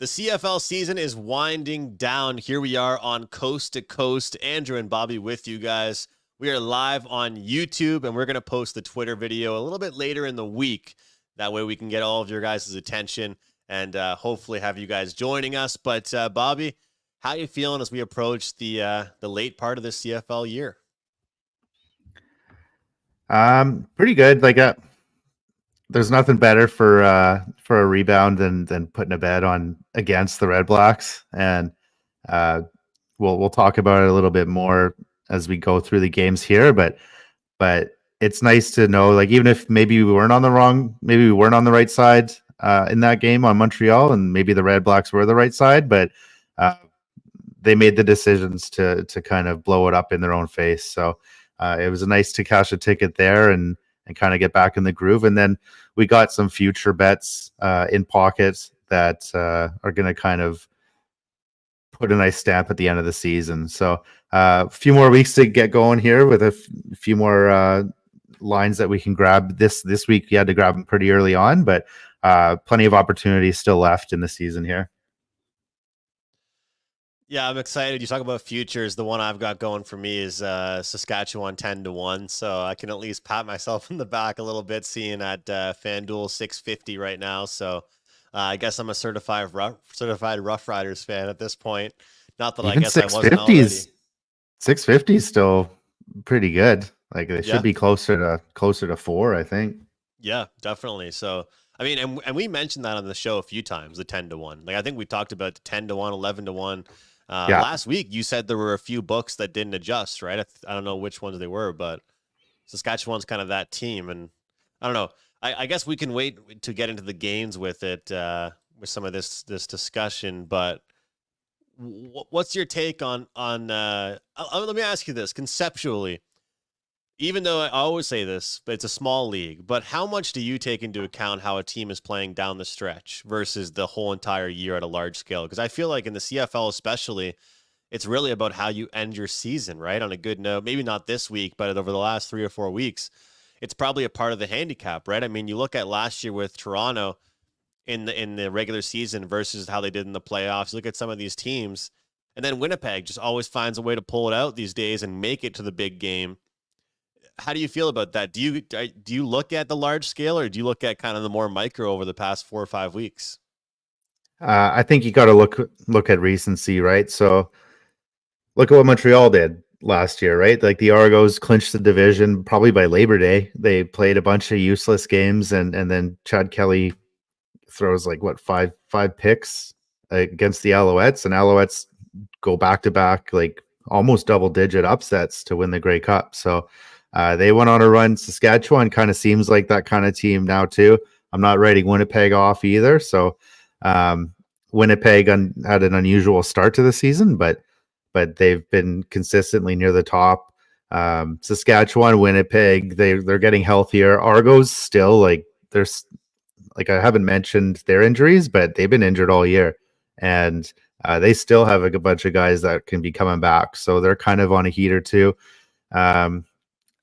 The CFL season is winding down. Here we are on Coast to Coast. Andrew and Bobby with you guys. We are live on YouTube, and we're going to post the Twitter video a little bit later in the week. That way we can get all of your guys' attention and hopefully have you guys joining us. But Bobby, how you feeling as we approach the late part of the CFL year? Pretty good. There's nothing better for a rebound than putting a bet on against the Red Blacks, and uh, we'll talk about it a little bit more as we go through the games here. But it's nice to know, like, even if maybe maybe we weren't on the right side in that game on Montreal, and maybe the Red Blacks were the right side, but uh, they made the decisions to kind of blow it up in their own face. So it was nice to cash a ticket there and kind of get back in the groove. And then we got some future bets in pockets that are going to kind of put a nice stamp at the end of the season. So a few more weeks to get going here with a few more lines that we can grab this week. You had to grab them pretty early on, but plenty of opportunities still left in the season here. Yeah, I'm excited. You talk about futures. The one I've got going for me is Saskatchewan 10-1. So I can at least pat myself in the back a little bit, seeing at FanDuel 650 right now. So I guess I'm a certified Rough Riders fan at this point. Not that I Even guess I wasn't already. 650 is still pretty good. Like they should Yeah, be closer to 4, I think. yeah, definitely. So I mean, and we mentioned that on the show a few times, the 10-1. Like I think we talked about the 10-1, 11-1. Yeah. Last week, you said there were a few books that didn't adjust, right? I don't know which ones they were, but Saskatchewan's kind of that team. And I don't know. I guess we can wait to get into the games with it, with some of this discussion. But what's your take on? Let me ask you this conceptually. Even though I always say this, but it's a small league, but how much do you take into account how a team is playing down the stretch versus the whole entire year at a large scale? Because I feel like in the CFL especially, it's really about how you end your season, right? On a good note. Maybe not this week, but over the last 3 or 4 weeks, it's probably a part of the handicap, right? I mean, you look at last year with Toronto in the regular season versus how they did in the playoffs. You look at some of these teams, and then Winnipeg just always finds a way to pull it out these days and make it to the big game. How do you feel about that? Do you look at the large scale, or do you look at kind of the more micro over the past 4 or 5 weeks? I think you got to look at recency, right? So look at what Montreal did last year, right? Like the Argos clinched the division probably by Labor Day. They played a bunch of useless games, and then Chad Kelly throws like what five picks against the Alouettes, and Alouettes go back to back like almost double digit upsets to win the Grey Cup. So they went on a run. Saskatchewan kind of seems like that kind of team now too. I'm not writing Winnipeg off either. So um, Winnipeg had an unusual start to the season, but they've been consistently near the top. Saskatchewan, Winnipeg, they're getting healthier. Argos still there's like I haven't mentioned their injuries, but they've been injured all year, and they still have a bunch of guys that can be coming back. So they're kind of on a heater too. Um,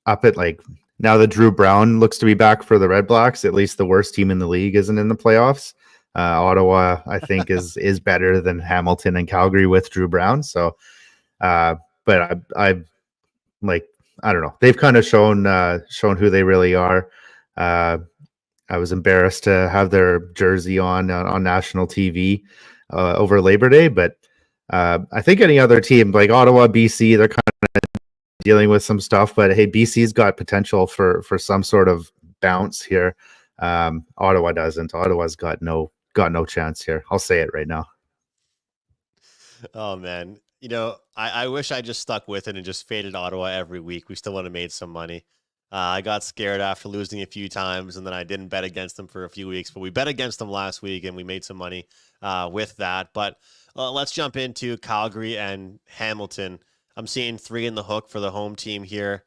Up at like now that Drew Brown looks to be back for the Red Blacks, at least the worst team in the league isn't in the playoffs. Ottawa, I think, is better than Hamilton and Calgary with Drew Brown. So, but I like I don't know. They've kind of shown who they really are. Uh, I was embarrassed to have their jersey on national TV over Labor Day, but I think any other team like Ottawa, BC, they're kind of dealing with some stuff. But hey, BC's got potential for some sort of bounce here. Ottawa doesn't. Ottawa's got no chance here. I'll say it right now. Oh man, I wish I just stuck with it and just faded Ottawa every week. We still would have made some money. I got scared after losing a few times, and then I didn't bet against them for a few weeks. But we bet against them last week, and we made some money with that. But let's jump into Calgary and Hamilton. I'm seeing 3 in the hook for the home team here.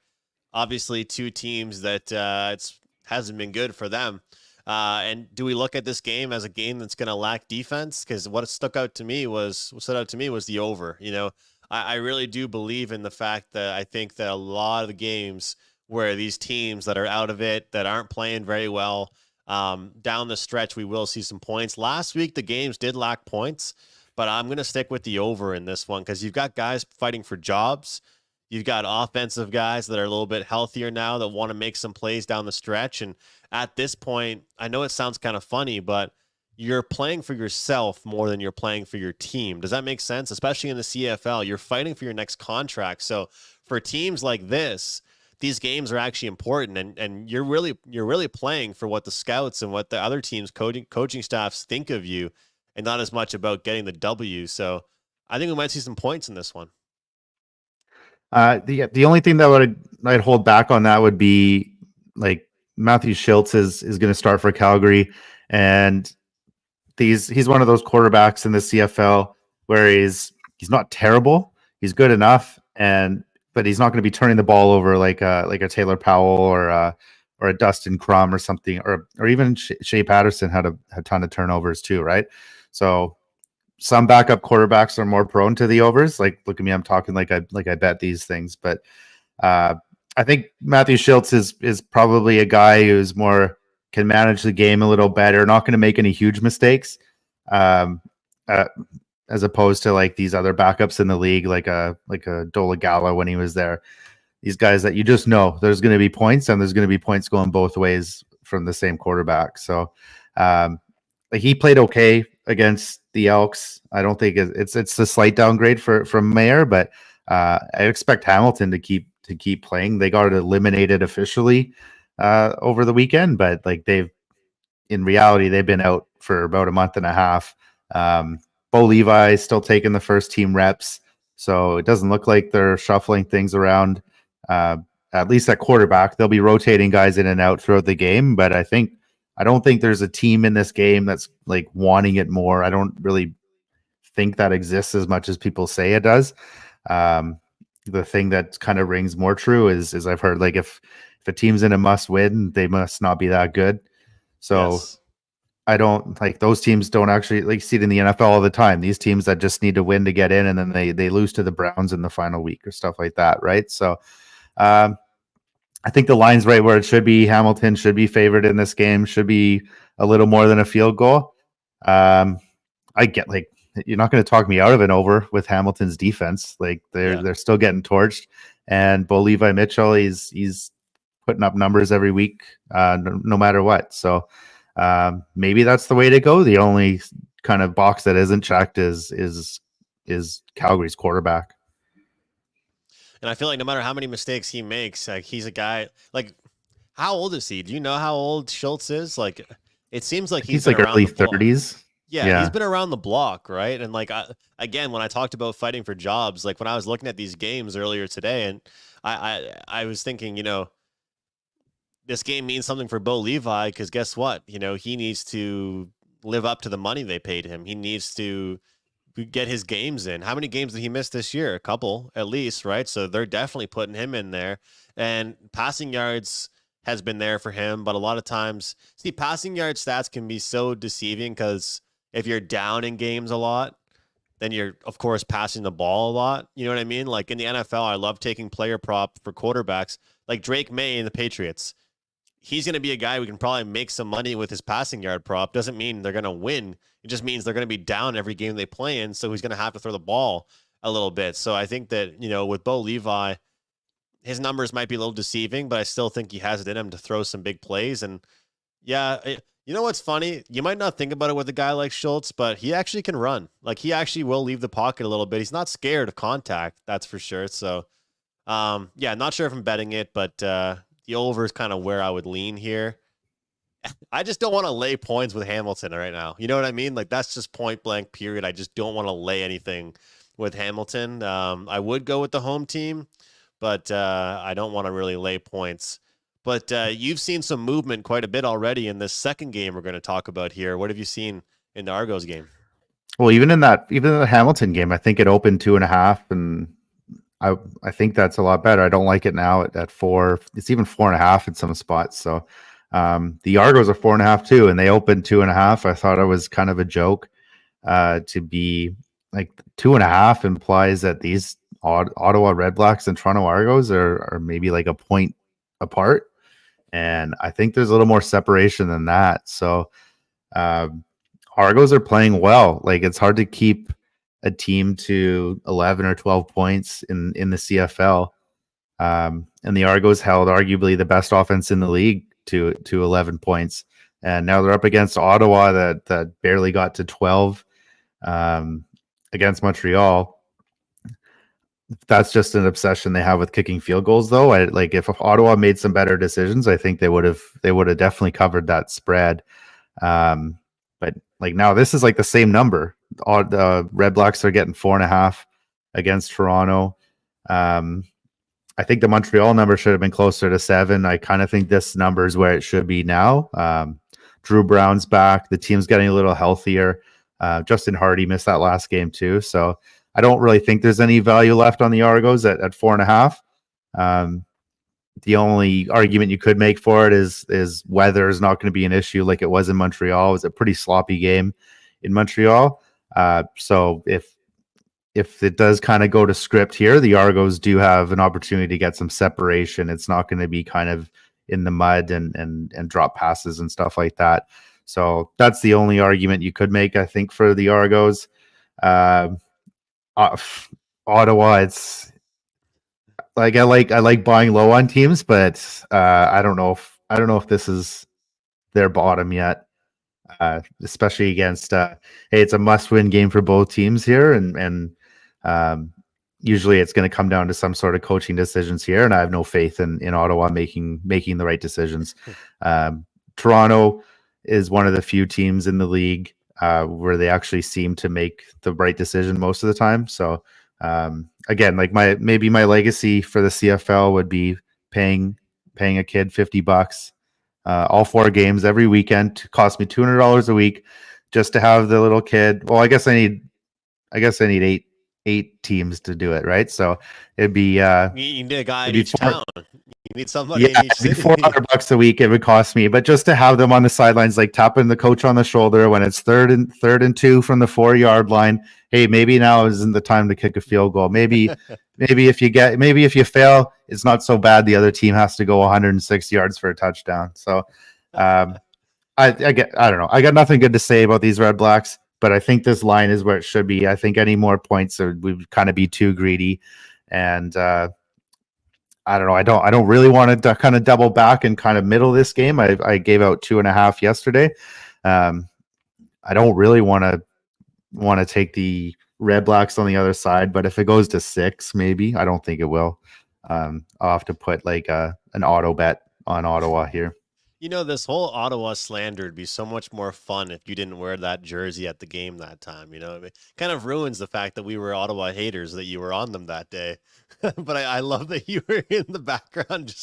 Obviously, 2 teams that it's hasn't been good for them. And do we look at this game as a game that's going to lack defense? Because what stood out to me was the over. I really do believe in the fact that I think that a lot of the games where these teams that are out of it, that aren't playing very well, Down the stretch, we will see some points. Last week, the games did lack points, but I'm going to stick with the over in this one because you've got guys fighting for jobs. You've got offensive guys that are a little bit healthier now that want to make some plays down the stretch. And at this point, I know it sounds kind of funny, but you're playing for yourself more than you're playing for your team. Does that make sense? Especially in the CFL, you're fighting for your next contract. So for teams like this, these games are actually important, and you're really playing for what the scouts and what the other teams coaching staffs think of you, and not as much about getting the W. So I think we might see some points in this one. The only thing that I'd hold back on that would be like Matthew Schultz is going to start for Calgary, and he's one of those quarterbacks in the CFL where he's not terrible, he's good enough, but he's not going to be turning the ball over like a Taylor Powell or a Dustin Crum or something, or even Shea Patterson had a ton of turnovers too, right? So some backup quarterbacks are more prone to the overs. Like, look at me, I'm talking like I bet these things, but uh, I think Matthew Schultz is probably a guy who's more can manage the game a little better, not going to make any huge mistakes, um, uh, as opposed to like these other backups in the league, like a Dola Gala when he was there. These guys that you just know there's going to be points, and there's going to be points going both ways from the same quarterback. So um, like he played okay against the Elks. I don't think it's a slight downgrade from Mayer, but I expect Hamilton to keep playing. They got eliminated officially over the weekend, but like in reality they've been out for about a month and a half. Bo Levi still taking the first team reps, so it doesn't look like they're shuffling things around. Uh, at least at quarterback, they'll be rotating guys in and out throughout the game, but I don't think there's a team in this game that's like wanting it more. I don't really think that exists as much as people say it does. Um, the thing that kind of rings more true is I've heard like if a team's in a must win, they must not be that good. So Yes. I don't like those teams don't actually like see it in the NFL all the time. These teams that just need to win to get in, and then they lose to the Browns in the final week or stuff like that, right? So um, I think the line's right where it should be. Hamilton should be favored in this game. Should be a little more than a field goal. Um, I get like you're not going to talk me out of an over with Hamilton's defense. Like Yeah. they're still getting torched, and Bo Levi Mitchell he's putting up numbers every week, no matter what. So maybe that's the way to go. The only kind of box that isn't checked is Calgary's quarterback. And I feel like no matter how many mistakes he makes, like he's a guy like how old is he? Do you know how old Schultz is? Like it seems like he's He's been like around early the block. 30s. Yeah, he's Yeah. been around the block, right? And like again, when I talked about fighting for jobs, like when I was looking at these games earlier today, and I was thinking, this game means something for Bo Levi because guess what? He needs to live up to the money they paid him. He needs to get his games in. How many games did he miss this year? A couple at least, right? So they're definitely putting him in there. And passing yards has been there for him, but a lot of times, see, passing yard stats can be so deceiving because if you're down in games a lot, then you're of course passing the ball a lot. You know what I mean? Like in the NFL, I love taking player prop for quarterbacks, like Drake May in the Patriots. He's going to be a guy we can probably make some money with his passing yard prop. Doesn't mean they're going to win. It just means they're going to be down every game they play in. So he's going to have to throw the ball a little bit. So I think that, with Bo Levi, his numbers might be a little deceiving, but I still think he has it in him to throw some big plays. And yeah, you know what's funny? You might not think about it with a guy like Schultz, but he actually can run. Like he actually will leave the pocket a little bit. He's not scared of contact, that's for sure. So yeah, not sure if I'm betting it, but the over is kind of where I would lean here. I just don't want to lay points with Hamilton right now. You know what I mean? Like that's just point blank period. I just don't want to lay anything with Hamilton. I would go with the home team, but I don't want to really lay points. But you've seen some movement quite a bit already in this second game we're going to talk about here. What have you seen in the Argos game? Well, even in the Hamilton game, I think it opened 2.5, and I think that's a lot better. I don't like it now at 4. It's even 4.5 in some spots. So the Argos are 4.5 too, and they opened 2.5. I thought it was kind of a joke to be like 2.5 implies that these Ottawa Red Blacks and Toronto Argos are maybe like a point apart. And I think there's a little more separation than that. So um, Argos are playing well. Like it's hard to keep a team to 11 or 12 points in the CFL. And the Argos held arguably the best offense in the league to 11 points. And now they're up against Ottawa that barely got to 12 um, against Montreal. That's just an obsession they have with kicking field goals, though. Like if Ottawa made some better decisions, I think they would have definitely covered that spread. But like now, this is like the same number. All the Red Blacks are getting 4.5 against Toronto. I think the Montreal number should have been closer to 7. I kind of think this number is where it should be now. Drew Brown's back. The team's getting a little healthier. Justin Hardy missed that last game too. So I don't really think there's any value left on the Argos at 4.5. The only argument you could make for it is weather is not going to be an issue like it was in Montreal. It was a pretty sloppy game in Montreal. So if it does kind of go to script here, the Argos do have an opportunity to get some separation. It's not going to be kind of in the mud and drop passes and stuff like that. So that's the only argument you could make, I think, for the Argos. Ottawa, it's like I like buying low on teams, but I don't know if this is their bottom yet. Especially against hey, it's a must-win game for both teams here, and usually it's going to come down to some sort of coaching decisions here, and I have no faith in Ottawa making the right decisions. Toronto is one of the few teams in the league where they actually seem to make the right decision most of the time. So again, like maybe my legacy for the CFL would be paying a kid $50 all 4 games every weekend. Cost me $200 a week just to have the little kid. Well, I guess I need eight teams to do it, right? So it'd be You need a guy in each town. You need somebody yeah, in each city. $400 a week it would cost me, but just to have them on the sidelines, like tapping the coach on the shoulder when it's third and 2 from the 4-yard line. Hey, maybe now isn't the time to kick a field goal. Maybe if you fail, it's not so bad. The other team has to go 106 yards for a touchdown. So I don't know. I got nothing good to say about these Red Blacks, but I think this line is where it should be. I think any more points would kind of be too greedy, and I don't know. I don't really want to kind of double back and kind of middle this game. I gave out 2.5 yesterday. I don't really want to take the Red Blacks on the other side, but if it goes to 6, maybe. I don't think it will. I'll have to put like an auto bet on Ottawa here. You know, this whole Ottawa slander would be so much more fun if you didn't wear that jersey at the game that time. You know, it kind of ruins the fact that we were Ottawa haters, that you were on them that day. But I love that you were in the background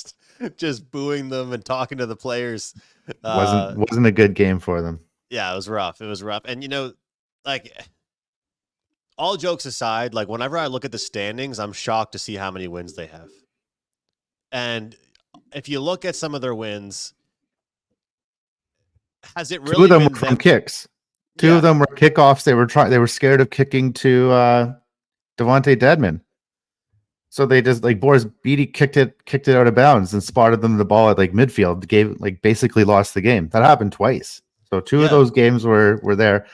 just booing them and talking to the players. Wasn't a good game for them. Yeah, it was rough. It was rough. And, you know, like, all jokes aside, like, whenever I look at the standings, I'm shocked to see how many wins they have. And if you look at some of their wins, has it really 2 of them been were from kicks? 2 of them were kickoffs. They were scared of kicking to Devontae Dedmon. So they just like Boris Beatty kicked it out of bounds and spotted them the ball at like midfield. Basically lost the game. That happened twice. So 2 of those games were there.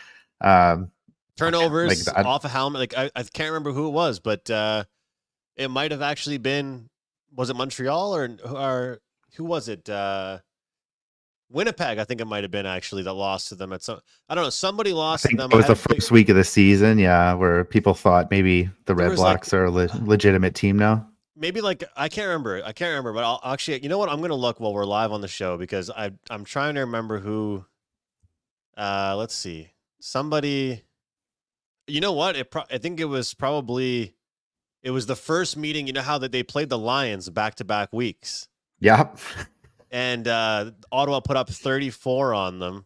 Turnovers off a helmet. Like I can't remember who it was, but it might have actually been. Was it Montreal or who was it? Winnipeg, I think it might have been actually that lost to them at some. I don't know. Somebody lost to them. It was the first week of the season, yeah, where people thought maybe the Red Blacks are a legitimate team now. Maybe I can't remember. But I'll actually. You know what? I'm gonna look while we're live on the show because I'm trying to remember who. Let's see. Somebody. You know what? I think it was probably. It was the first meeting. You know how that they played the Lions back-to-back weeks. Yeah. And Ottawa put up 34 on them.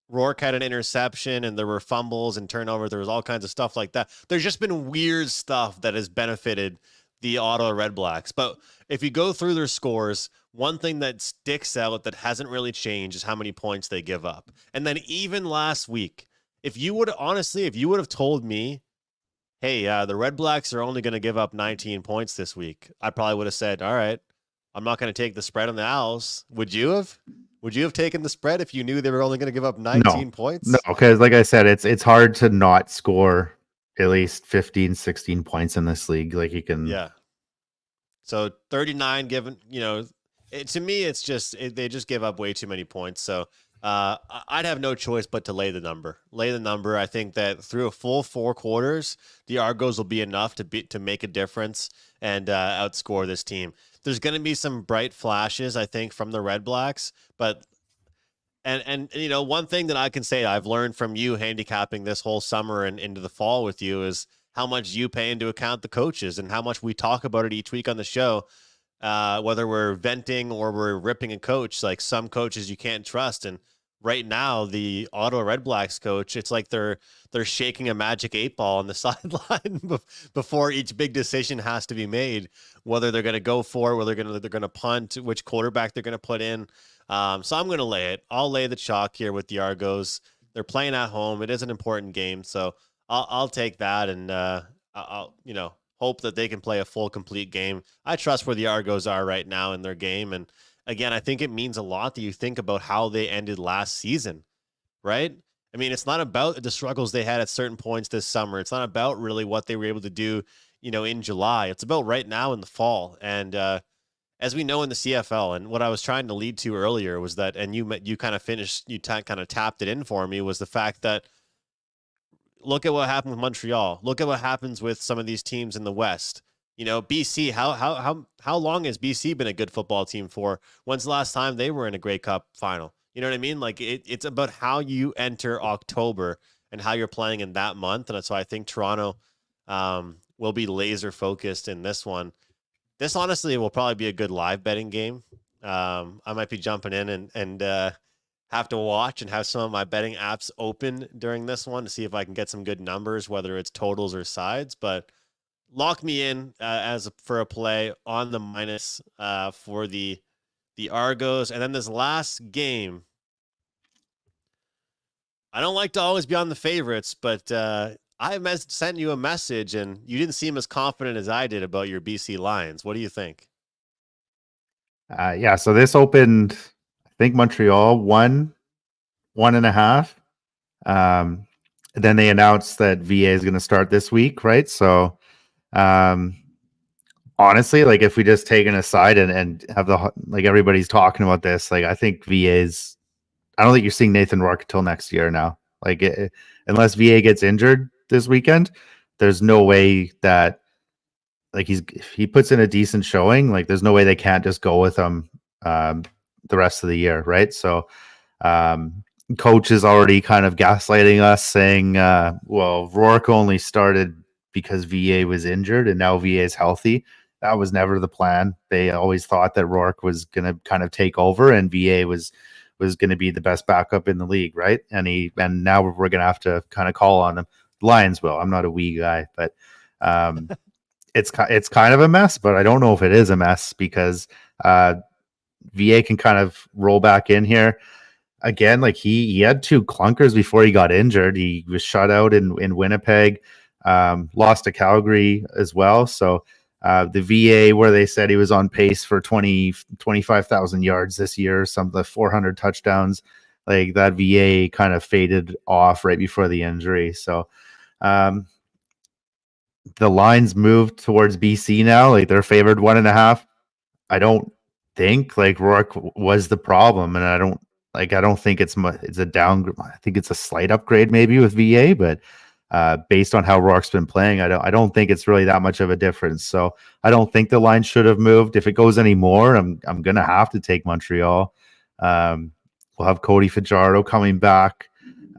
Rourke had an interception, and there were fumbles and turnovers. There was all kinds of stuff like that. There's just been weird stuff that has benefited the Ottawa Red Blacks. But if you go through their scores, one thing that sticks out that hasn't really changed is how many points they give up. And then even last week, if you would have told me, hey, the Red Blacks are only going to give up 19 points this week, I probably would have said, all right. I'm not going to take the spread on the Owls. Would you have? Would you have taken the spread if you knew they were only going to give up No, 19 no, points? because like I said, it's hard to not score at least 15, 16 points in this league. Like you can, Yeah. So 39 given, to me, they just give up way too many points. So I'd have no choice but to lay the number. Lay the number. I think that through a full 4 quarters, the Argos will be enough to make a difference and outscore this team. There's going to be some bright flashes, I think, from the Red Blacks, but one thing that I can say I've learned from you handicapping this whole summer and into the fall with you is how much you pay into account the coaches and how much we talk about it each week on the show. Whether we're venting or we're ripping a coach, like some coaches you can't trust. And right now, the Ottawa Red Blacks coach, it's like they're shaking a magic 8 ball on the sideline before each big decision has to be made. Whether they're going to go for it, whether they're going to punt, which quarterback they're going to put in. So I'm going to lay it. I'll lay the chalk here with the Argos. They're playing at home. It is an important game, so I'll take that, and I'll hope that they can play a full complete game. I trust where the Argos are right now in their game, and again, I think it means a lot that you think about how they ended last season, right? I mean, it's not about the struggles they had at certain points this summer. It's not about really what they were able to do, in July. It's about right now in the fall, and as we know in the CFL, and what I was trying to lead to earlier was that, and you kind of finished, kind of tapped it in for me, was the fact that look at what happened with Montreal. Look at what happens with some of these teams in the West. BC. How long has BC been a good football team for? When's the last time they were in a Grey Cup final? You know what I mean? Like it's about how you enter October and how you're playing in that month, and so I think Toronto will be laser focused in this one. This honestly will probably be a good live betting game. I might be jumping in and have to watch and have some of my betting apps open during this one to see if I can get some good numbers, whether it's totals or sides. But lock me in for a play on the minus for the Argos, and then this last game. I don't like to always be on the favorites, but sent you a message, and you didn't seem as confident as I did about your BC Lions. What do you think? yeah. So this opened, I think Montreal 1.5. Then they announced that VA is going to start this week, right? So, um, honestly, like if we just take an aside and have like everybody's talking about this, like I think VA's. I don't think you're seeing Nathan Rourke until next year now. Like unless VA gets injured this weekend, there's no way that like if he puts in a decent showing, like there's no way they can't just go with him the rest of the year, right? So um, coach is already kind of gaslighting us, saying, "Well, Rourke only started because VA was injured, and now VA is healthy." That was never the plan. They always thought that Rourke was going to kind of take over, and VA was going to be the best backup in the league, right? And now we're going to have to kind of call on him. Lions will. I'm not a wee guy, but um, it's kind of a mess. But I don't know if it is a mess because VA can kind of roll back in here again. Like he had 2 clunkers before he got injured. He was shut out in Winnipeg, lost to Calgary as well. So the VA, where they said he was on pace for 25,000 yards this year, some of the 400 touchdowns, like that VA kind of faded off right before the injury. So the lines moved towards BC now. Like they're favored 1.5. I don't think like Rourke was the problem, and I don't think it's a down. I think it's a slight upgrade maybe with VA, but based on how Rourke's been playing, I don't think it's really that much of a difference. So I don't think the line should have moved. If it goes any more, I'm gonna have to take Montreal. We'll have Cody Fajardo coming back.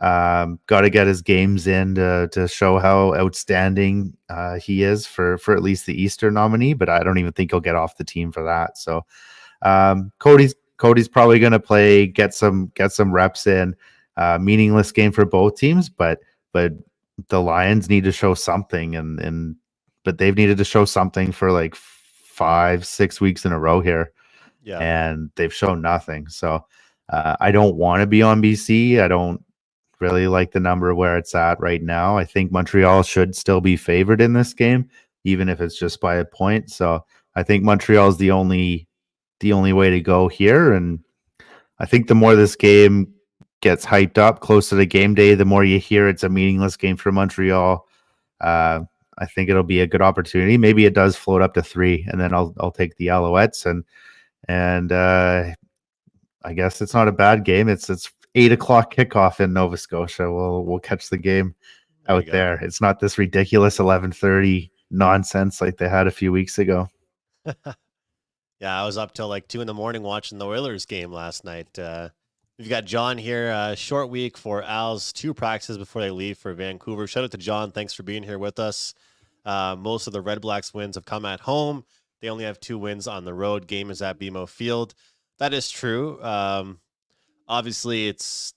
Got to get his games in to show how outstanding he is for at least the Eastern nominee, but I don't even think he'll get off the team for that. So Cody's probably going to play, get some reps in. Meaningless game for both teams, but the Lions need to show something, and but they've needed to show something for like 5-6 weeks in a row here, Yeah. and they've shown nothing. So I don't want to be on BC. I don't really like the number where it's at right now. I think Montreal should still be favored in this game, even if it's just by a point. So I think Montreal is the only the only way to go here. And I think the more this game gets hyped up close to the game day, the more you hear it's a meaningless game for Montreal. I think it'll be a good opportunity. Maybe it does float up to 3, and then I'll take the Alouettes, and I guess it's not a bad game. It's 8 o'clock kickoff in Nova Scotia. We'll catch the game There you out go. there. It's not this ridiculous 11:30 nonsense like they had a few weeks ago. Yeah, I was up till like 2 a.m. watching the Oilers game last night. We've got John here. Short week for Al's 2 practices before they leave for Vancouver. Shout out to John. Thanks for being here with us. Most of the Red Blacks wins have come at home. They only have 2 wins on the road. Game is at BMO Field. That is true. Obviously, it's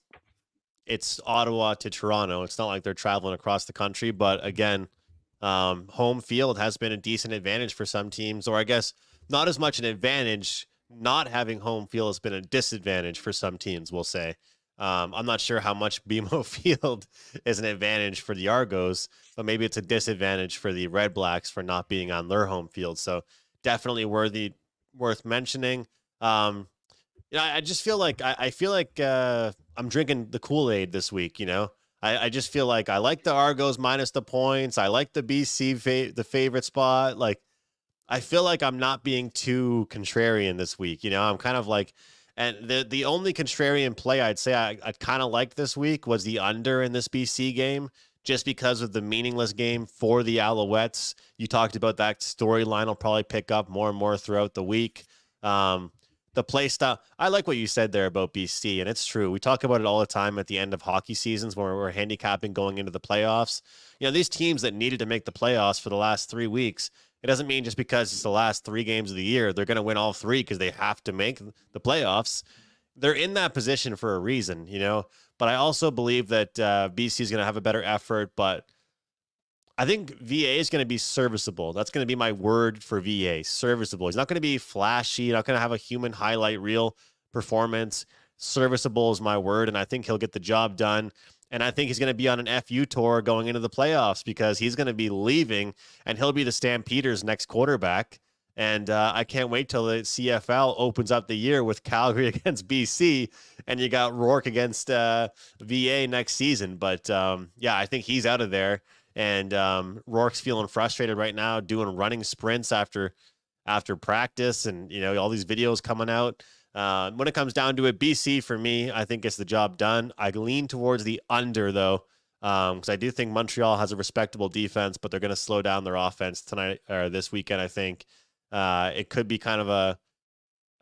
Ottawa to Toronto. It's not like they're traveling across the country, but again, home field has been a decent advantage for some teams, or I guess not as much an advantage. Not having home field has been a disadvantage for some teams, we'll say. I'm not sure how much BMO Field is an advantage for the Argos, but maybe it's a disadvantage for the Red Blacks for not being on their home field. So definitely worth mentioning. I just feel like I feel like I'm drinking the Kool-Aid this week. I just feel like I like the Argos minus the points. I like the BC the favorite spot. Like, I feel like I'm not being too contrarian this week. I'm kind of like, and the only contrarian play I'd say I kind of like this week was the under in this BC game, just because of the meaningless game for the Alouettes. You talked about that storyline will probably pick up more and more throughout the week. The play style, I like what you said there about BC, and it's true. We talk about it all the time at the end of hockey seasons when we're handicapping going into the playoffs. These teams that needed to make the playoffs for the last 3 weeks, it doesn't mean just because it's the last 3 games of the year, they're going to win all 3 because they have to make the playoffs. They're in that position for a reason, But I also believe that BC is going to have a better effort, but I think VA is going to be serviceable. That's going to be my word for VA, serviceable. He's not going to be flashy, not going to have a human highlight reel performance. Serviceable is my word, and I think he'll get the job done. And I think he's going to be on an FU tour going into the playoffs because he's going to be leaving, and he'll be the Stampeders' next quarterback. And I can't wait till the CFL opens up the year with Calgary against BC, and you got Rourke against VA next season. But yeah, I think he's out of there. And Rourke's feeling frustrated right now, doing running sprints after practice, and all these videos coming out. When it comes down to it, BC for me, I think gets the job done. I lean towards the under though, because I do think Montreal has a respectable defense, but they're going to slow down their offense tonight or this weekend. I think it could be kind of a.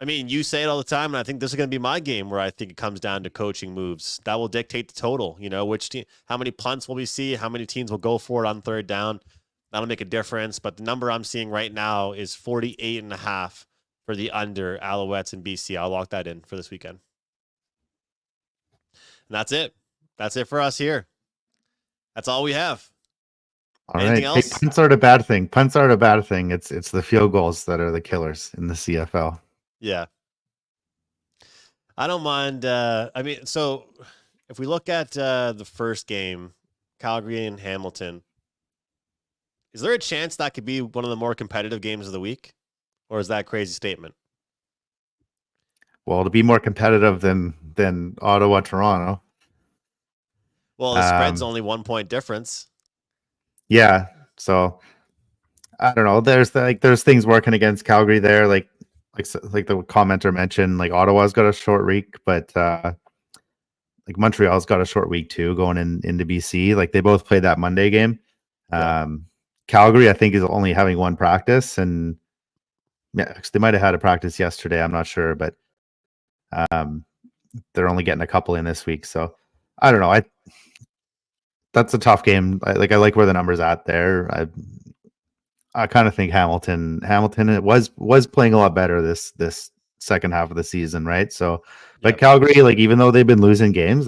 I mean, you say it all the time, and I think this is going to be my game where I think it comes down to coaching moves. That will dictate the total. Which team, how many punts will we see, how many teams will go for it on 3rd down. That'll make a difference. But the number I'm seeing right now is 48.5 for the under Alouettes and BC. I'll lock that in for this weekend. And that's it. That's it for us here. That's all we have. All Anything right. else? Hey, punts aren't a bad thing. Punts aren't a bad thing. It's the field goals that are the killers in the CFL. Yeah. I don't mind. I mean, so if we look at the first game, Calgary and Hamilton, is there a chance that could be one of the more competitive games of the week? Or is that a crazy statement? Well, to be more competitive than Ottawa, Toronto. Well, the spread's only 1 point difference. Yeah. So I don't know. There's things working against Calgary there, like the commenter mentioned, like Ottawa's got a short week, but like Montreal's got a short week too, going into BC. Like they both played that Monday game. Yeah. Calgary, I think, is only having 1 practice, and yeah, they might have had a practice yesterday. I'm not sure, but they're only getting a couple in this week. So I don't know. That's a tough game. I like where the numbers at there. I kind of think Hamilton it was playing a lot better this second half of the season, right? So, but Calgary, like even though they've been losing games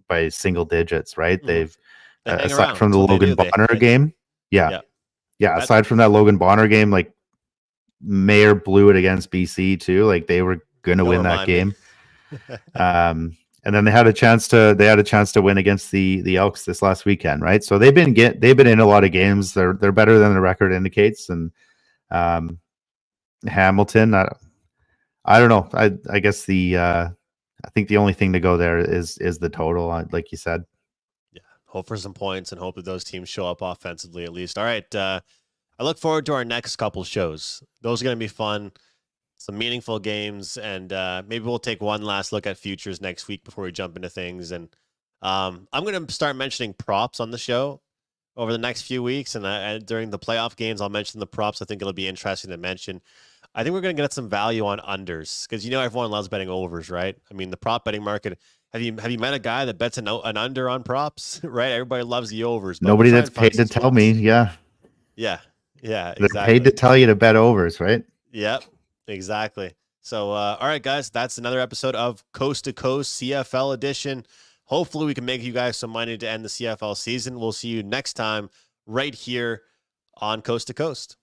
by single digits, right? Mm-hmm. They've They hang aside around. from the Logan Bonner game, yeah. Aside from that Logan Bonner game, like Mayer blew it against BC too. Like they were going to win that game. And then they had a chance to win against the Elks this last weekend, right? So they've been in a lot of games. They're better than the record indicates, and Hamilton. I don't know. I guess I think the only thing to go there is the total, like you said. Yeah, hope for some points and hope that those teams show up offensively at least. All right, I look forward to our next couple shows. Those are going to be fun, some meaningful games, and maybe we'll take one last look at futures next week before we jump into things. And I'm going to start mentioning props on the show over the next few weeks, and during the playoff games, I'll mention the props. I think it'll be interesting to mention. I think we're going to get some value on unders because everyone loves betting overs, right? I mean, the prop betting market. Have you met a guy that bets an under on props? Right, everybody loves the overs, but we'll Nobody try that's and find paid to some tell me. spots. Yeah, Yeah, yeah, they're paid to exactly. tell you to bet overs, right? Yep, exactly. So, all right, guys, that's another episode of Coast to Coast CFL edition. Hopefully, we can make you guys some money to end the CFL season. We'll see you next time right here on Coast to Coast.